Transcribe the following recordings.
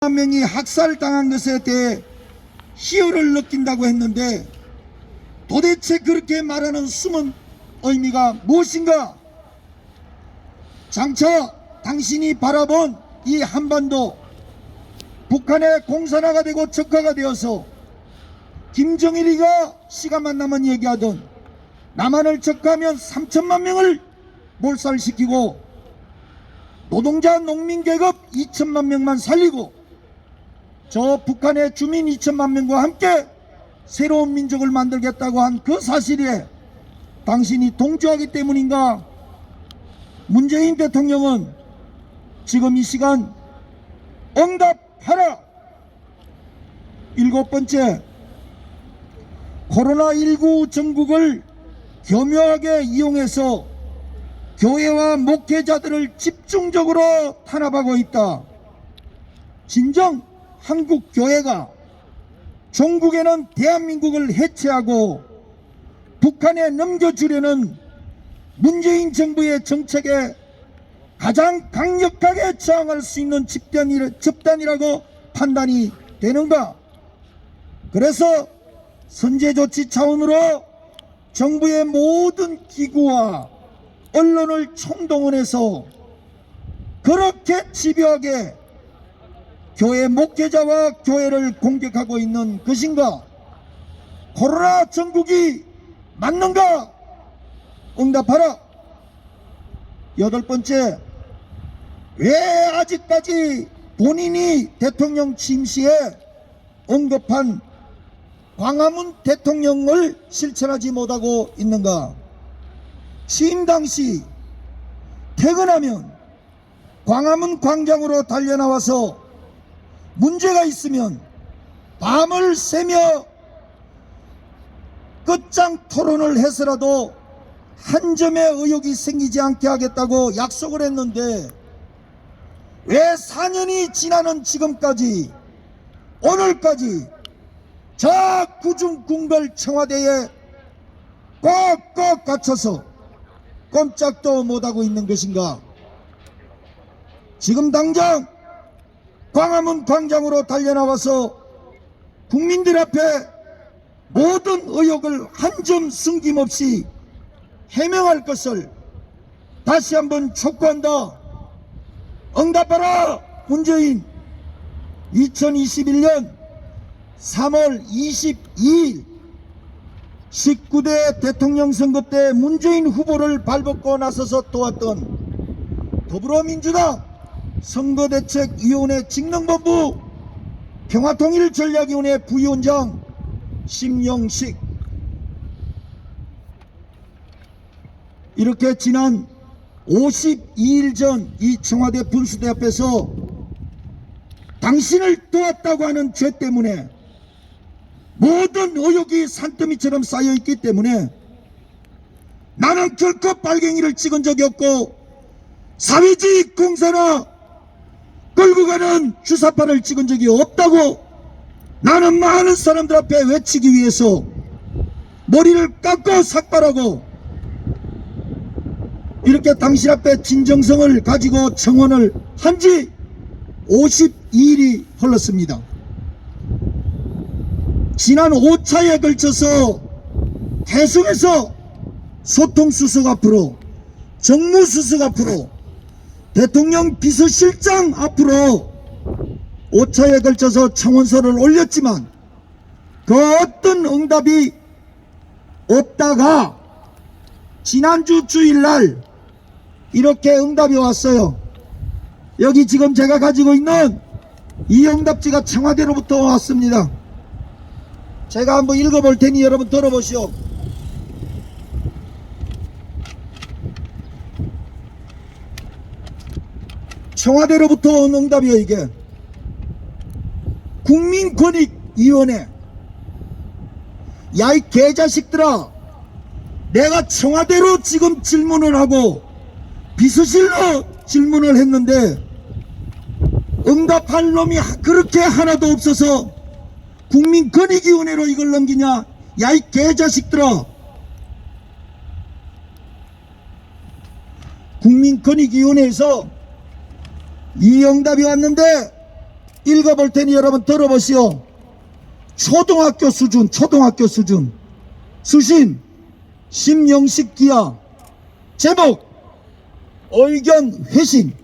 한 명이 학살당한 것에 대해 희열을 느낀다고 했는데 도대체 그렇게 말하는 숨은 의미가 무엇인가? 장차 당신이 바라본 이 한반도, 북한의 공산화가 되고 적화가 되어서 김정일이가 시간만 나면 얘기하던 남한을 적화하면 3천만 명을 몰살시키고 노동자 농민계급 2천만 명만 살리고 저 북한의 주민 2천만 명과 함께 새로운 민족을 만들겠다고 한 그 사실에 당신이 동조하기 때문인가? 문재인 대통령은 지금 이 시간 응답하라! 7번째, 코로나19 전국을 교묘하게 이용해서 교회와 목회자들을 집중적으로 탄압하고 있다. 진정 한국 교회가 종국에는 대한민국을 해체하고 북한에 넘겨주려는 문재인 정부의 정책에 가장 강력하게 저항할 수 있는 집단이라고 판단이 되는가? 그래서 선제조치 차원으로 정부의 모든 기구와 언론을 총동원해서 그렇게 집요하게 교회 목회자와 교회를 공격하고 있는 것인가? 코로나 전국이 맞는가? 응답하라. 8번째, 왜 아직까지 본인이 대통령 취임 시에 언급한 광화문 대통령을 실천하지 못하고 있는가? 취임 당시 퇴근하면 광화문 광장으로 달려나와서 문제가 있으면 밤을 새며 끝장 토론을 해서라도 한 점의 의혹이 생기지 않게 하겠다고 약속을 했는데 왜 4년이 지나는 지금까지 오늘까지 저 구중궁궐 청와대에 꼭꼭 갇혀서 꼼짝도 못하고 있는 것인가? 지금 당장 광화문 광장으로 달려나와서 국민들 앞에 모든 의혹을 한 점 숨김없이 해명할 것을 다시 한번 촉구한다. 응답하라 문재인. 2021년 3월 22일 19대 대통령 선거 때 문재인 후보를 발벗고 나서서 도왔던 더불어민주당 선거대책위원회 직능본부 평화통일전략위원회 부위원장 심영식, 이렇게 지난 52일 전 이 청와대 분수대 앞에서 당신을 도왔다고 하는 죄 때문에 모든 의혹이 산더미처럼 쌓여있기 때문에 나는 결코 빨갱이를 찍은 적이 없고 사회주의 공산화 끌고 가는 주사파를 찍은 적이 없다고 나는 많은 사람들 앞에 외치기 위해서 머리를 깎고 삭발하고 이렇게 당신 앞에 진정성을 가지고 청원을 한 지 52일이 흘렀습니다. 지난 5차에 걸쳐서 계속해서 소통수석 앞으로, 정무수석 앞으로, 대통령 비서실장 앞으로 5차에 걸쳐서 청원서를 올렸지만 그 어떤 응답이 없다가 지난주 주일날 이렇게 응답이 왔어요. 여기 지금 제가 가지고 있는 이 응답지가 청와대로부터 왔습니다. 제가 한번 읽어볼 테니 여러분 들어보시오. 청와대로부터 온 응답이에요. 이게 국민권익위원회. 야 이 개자식들아, 내가 청와대로 지금 질문을 하고 비서실로 질문을 했는데 응답할 놈이 그렇게 하나도 없어서 국민권익위원회로 이걸 넘기냐? 야 이 개자식들아, 국민권익위원회에서 이 응답이 왔는데 읽어볼 테니 여러분 들어보시오. 초등학교 수준, 수신 심영식 기하. 제목 의견 회신.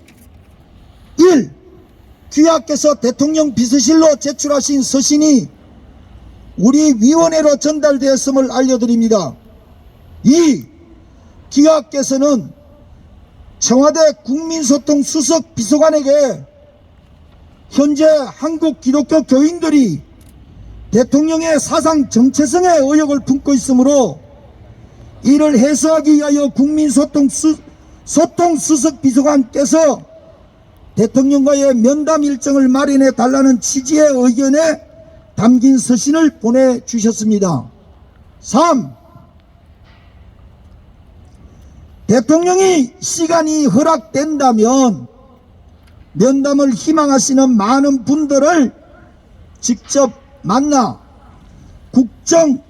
1. 귀하께서 대통령 비서실로 제출하신 서신이 우리 위원회로 전달되었음을 알려드립니다. 2. 귀하께서는 청와대 국민소통 수석 비서관에게 현재 한국 기독교 교인들이 대통령의 사상 정체성에 의혹을 품고 있으므로 이를 해소하기 위하여 국민소통 수석 비서관께서 대통령과의 면담 일정을 마련해 달라는 취지의 의견에 담긴 서신을 보내주셨습니다. 3. 대통령이 시간이 허락된다면 면담을 희망하시는 많은 분들을 직접 만나 국정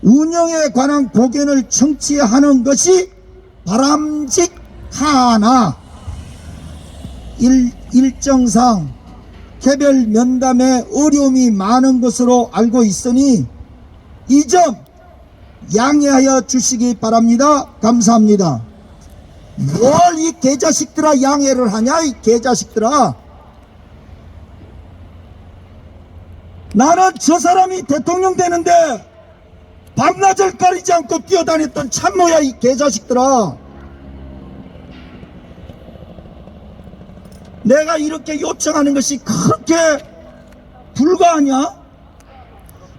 운영에 관한 고견을 청취하는 것이 바람직하나 일정상 개별 면담에 어려움이 많은 것으로 알고 있으니 이 점 양해하여 주시기 바랍니다. 감사합니다. 뭘 이 개자식들아 양해를 하냐, 이 개자식들아. 나는 저 사람이 대통령 되는데 밤낮을 가리지 않고 뛰어다녔던 참모야, 이 개자식들아. 내가 이렇게 요청하는 것이 그렇게 불가하냐?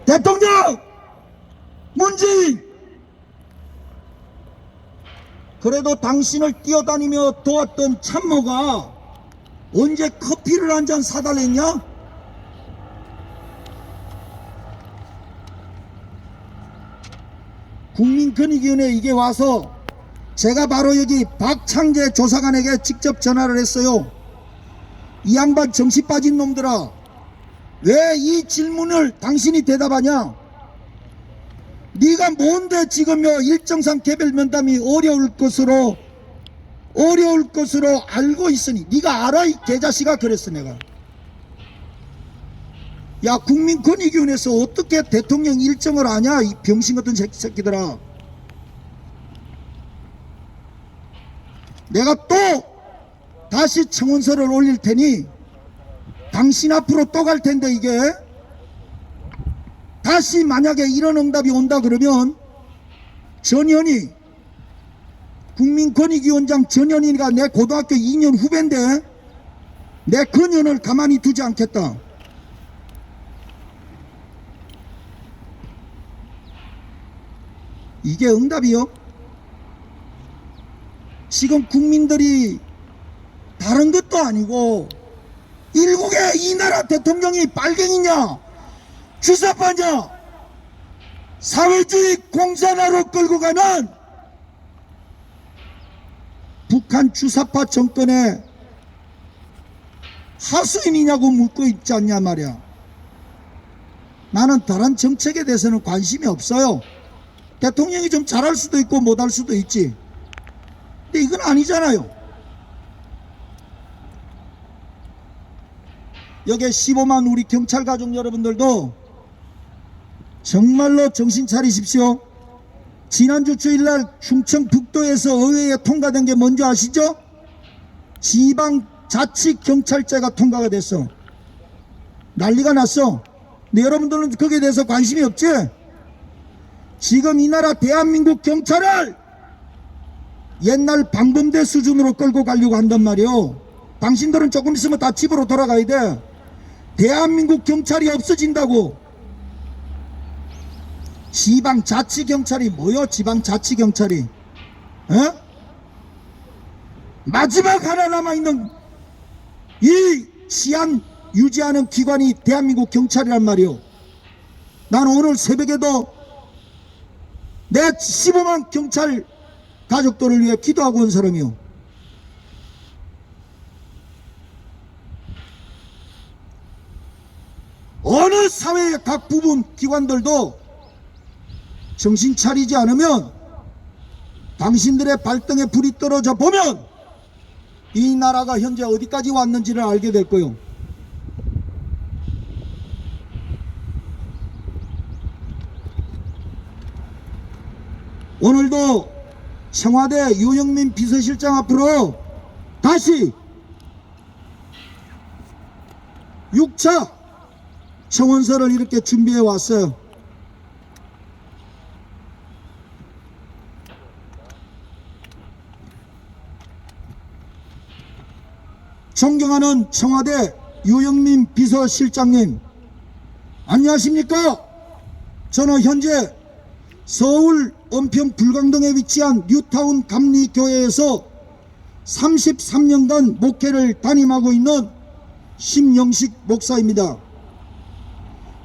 대통령! 문재인! 그래도 당신을 뛰어다니며 도왔던 참모가 언제 커피를 한 잔 사달랬냐? 국민권익위원회 이게 와서 제가 바로 여기 박창재 조사관에게 직접 전화를 했어요. 이 양반 정신 빠진 놈들아, 왜 이 질문을 당신이 대답하냐? 네가 뭔데 지금 일정상 개별 면담이 어려울 것으로 알고 있으니 네가 알아, 이 개자식아. 그랬어 내가. 야, 국민권익위원회에서 어떻게 대통령 일정을 아냐, 이 병신 같은 새끼들아. 내가 또 다시 청원서를 올릴 테니 당신 앞으로 또 갈 텐데, 이게 다시 만약에 이런 응답이 온다 그러면 전현희, 국민권익위원장 전현희가 내 고등학교 2년 후배인데 내 그년을 가만히 두지 않겠다. 이게 응답이요? 지금 국민들이 다른 것도 아니고 일국의 이 나라 대통령이 빨갱이냐, 주사파냐, 사회주의 공산화로 끌고 가는 북한 주사파 정권의 하수인이냐고 묻고 있지 않냐 말이야. 나는 다른 정책에 대해서는 관심이 없어요. 대통령이 좀 잘할 수도 있고 못할 수도 있지. 근데 이건 아니잖아요. 여기에 15만 우리 경찰 가족 여러분들도 정말로 정신 차리십시오. 지난주 주일날 충청북도에서 의회에 통과된 게 뭔지 아시죠? 지방자치경찰제가 통과가 됐어. 난리가 났어. 근데 여러분들은 거기에 대해서 관심이 없지? 지금 이 나라 대한민국 경찰을 옛날 방범대 수준으로 끌고 가려고 한단 말이오. 당신들은 조금 있으면 다 집으로 돌아가야 돼. 대한민국 경찰이 없어진다고. 지방자치경찰이 뭐요? 지방자치경찰이 마지막 하나 남아있는 이 치안 유지하는 기관이 대한민국 경찰이란 말이오. 나는 오늘 새벽에도 내 15만 경찰 가족들을 위해 기도하고 온 사람이요. 어느 사회의 각 부분 기관들도 정신 차리지 않으면 당신들의 발등에 불이 떨어져 보면 이 나라가 현재 어디까지 왔는지를 알게 될 거요. 오늘도 청와대 유영민 비서실장 앞으로 다시 6차 청원서를 이렇게 준비해 왔어요. 존경하는 청와대 유영민 비서실장님, 안녕하십니까? 저는 현재 서울 은평 불광동에 위치한 뉴타운 감리교회에서 33년간 목회를 담임하고 있는 심영식 목사입니다.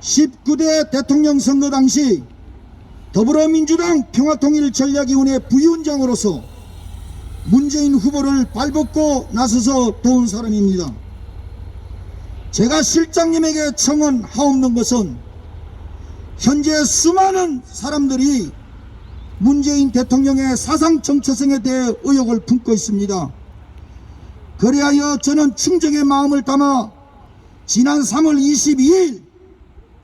19대 대통령 선거 당시 더불어민주당 평화통일전략위원회 부위원장으로서 문재인 후보를 발벗고 나서서 도운 사람입니다. 제가 실장님에게 청원하옵는 것은 현재 수많은 사람들이 문재인 대통령의 사상 정체성에 대해 의혹을 품고 있습니다. 그리하여 저는 충정의 마음을 담아 지난 3월 22일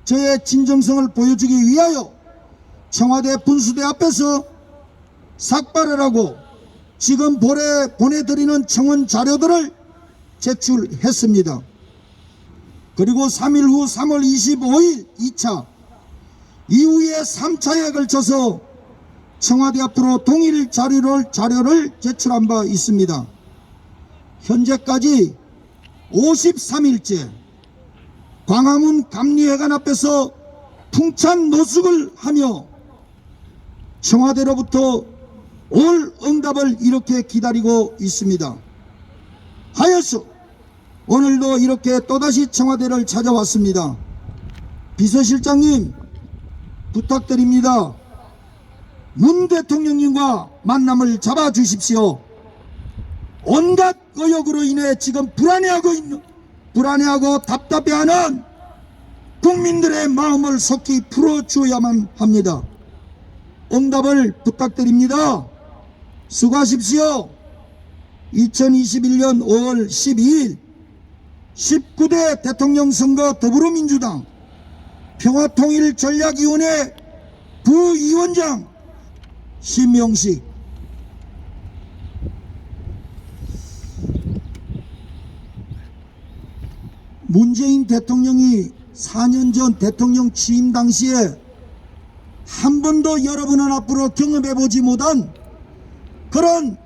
저의 진정성을 보여주기 위하여 청와대 분수대 앞에서 삭발을 하고 지금 보내드리는 청원 자료들을 제출했습니다. 그리고 3일 후 3월 25일 2차 이후에 3차에 걸쳐서 청와대 앞으로 동일 자료를 제출한 바 있습니다. 현재까지 53일째 광화문 감리회관 앞에서 풍찬 노숙을 하며 청와대로부터 올 응답을 이렇게 기다리고 있습니다. 하여서 오늘도 이렇게 또다시 청와대를 찾아왔습니다. 비서실장님 부탁드립니다. 문 대통령님과 만남을 잡아주십시오. 온갖 의혹으로 인해 지금 불안해하고 답답해하는 국민들의 마음을 속히 풀어주어야만 합니다. 응답을 부탁드립니다. 수고하십시오. 2021년 5월 12일 19대 대통령 선거 더불어민주당 평화통일전략위원회 부위원장 심영식. 문재인 대통령이 4년 전 대통령 취임 당시에 한 번도 여러분은 앞으로 경험해보지 못한 그런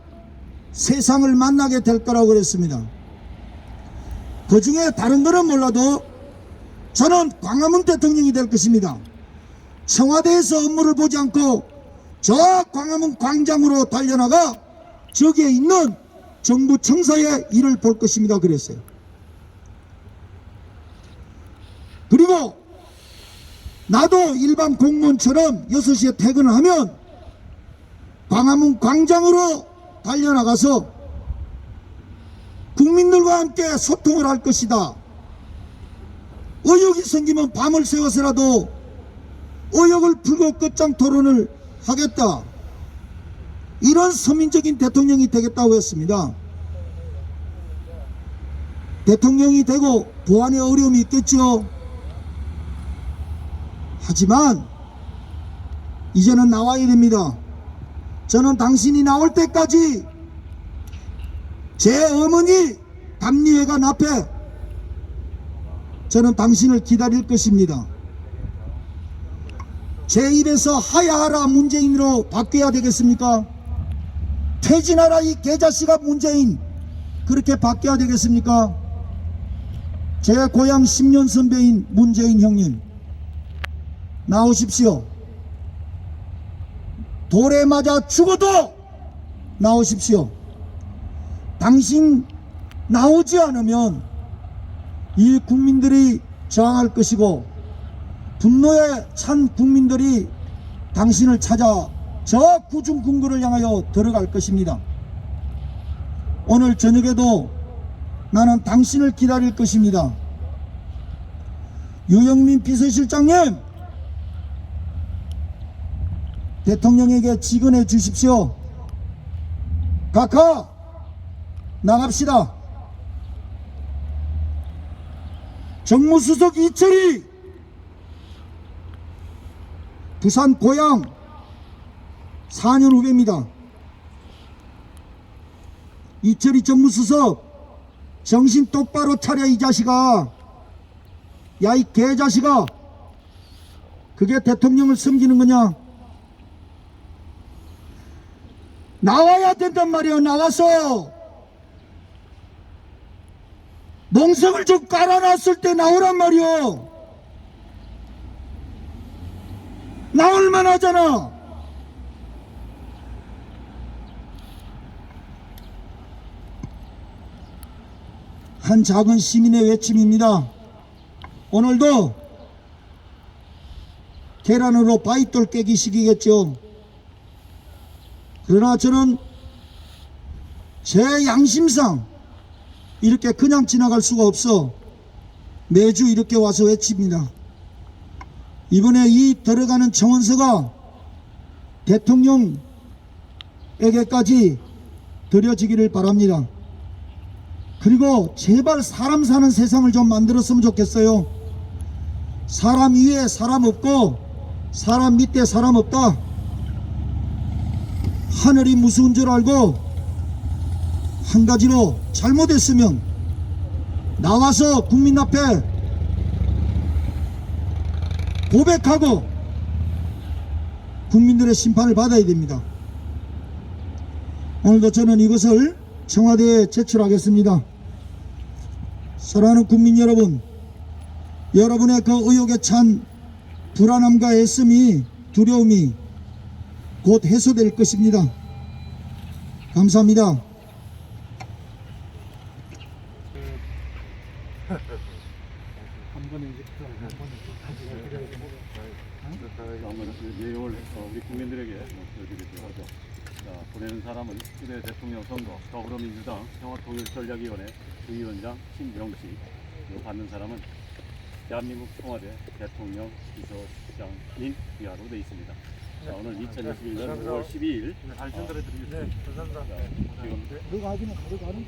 세상을 만나게 될 거라고 그랬습니다. 그 중에 다른 거는 몰라도 저는 광화문 대통령이 될 것입니다. 청와대에서 업무를 보지 않고 저 광화문 광장으로 달려나가 저기에 있는 정부 청사의 일을 볼 것입니다. 그랬어요. 그리고 나도 일반 공무원처럼 6시에 퇴근을 하면 광화문 광장으로 달려나가서 국민들과 함께 소통을 할 것이다. 의혹이 생기면 밤을 새워서라도 의혹을 풀고 끝장 토론을 하겠다. 이런 서민적인 대통령이 되겠다고 했습니다. 대통령이 되고 보안에 어려움이 있겠죠. 하지만 이제는 나와야 됩니다. 저는 당신이 나올 때까지 제 어머니 감리회관 앞에 저는 당신을 기다릴 것입니다. 제 입에서 하야하라 문재인으로 바뀌어야 되겠습니까? 퇴진하라 이 개자식아 문재인 그렇게 바뀌어야 되겠습니까? 제 고향 10년 선배인 문재인 형님 나오십시오. 돌에 맞아 죽어도 나오십시오. 당신 나오지 않으면 이 국민들이 저항할 것이고 분노에 찬 국민들이 당신을 찾아 저 구중궁궐을 향하여 들어갈 것입니다. 오늘 저녁에도 나는 당신을 기다릴 것입니다. 유영민 비서실장님 대통령에게 직언해 주십시오. 각하 나갑시다. 정무수석 이철이 부산 고향 4년 후배입니다. 이철이 정무수석 정신 똑바로 차려 이 자식아. 야 이 개자식아. 그게 대통령을 섬기는 거냐? 나와야 된단 말이야. 나와서 몽석을 좀 깔아놨을 때 나오란 말이야. 나올만 하잖아. 한 작은 시민의 외침입니다. 오늘도 계란으로 바위돌 깨기 식이겠죠. 그러나 저는 제 양심상 이렇게 그냥 지나갈 수가 없어 매주 이렇게 와서 외칩니다. 이번에 이 들어가는 청원서가 대통령에게까지 드려지기를 바랍니다. 그리고 제발 사람 사는 세상을 좀 만들었으면 좋겠어요. 사람 위에 사람 없고 사람 밑에 사람 없다. 하늘이 무서운 줄 알고 한 가지로 잘못했으면 나와서 국민 앞에 고백하고 국민들의 심판을 받아야 됩니다. 오늘도 저는 이것을 청와대에 제출하겠습니다. 사랑하는 국민 여러분, 여러분의 그 의혹에 찬 불안함과 애씀이 두려움이 곧 해소될 것입니다. 감사합니다. 내용을 우리 국민들에게 보여드리도록 하죠. 보내는 사람은 후대 대통령 선거 더불어민주당 평화통일전략위원회 부위원장 신명식, 그리고 받는 사람은 대한민국 청와대 대통령 비서실장인 이하로 되어 있습니다. 자, 오늘 2021년 5월 12일 잘 전달해 드리겠습니다. 감사합니다. 지금 너가 아기는 가져가는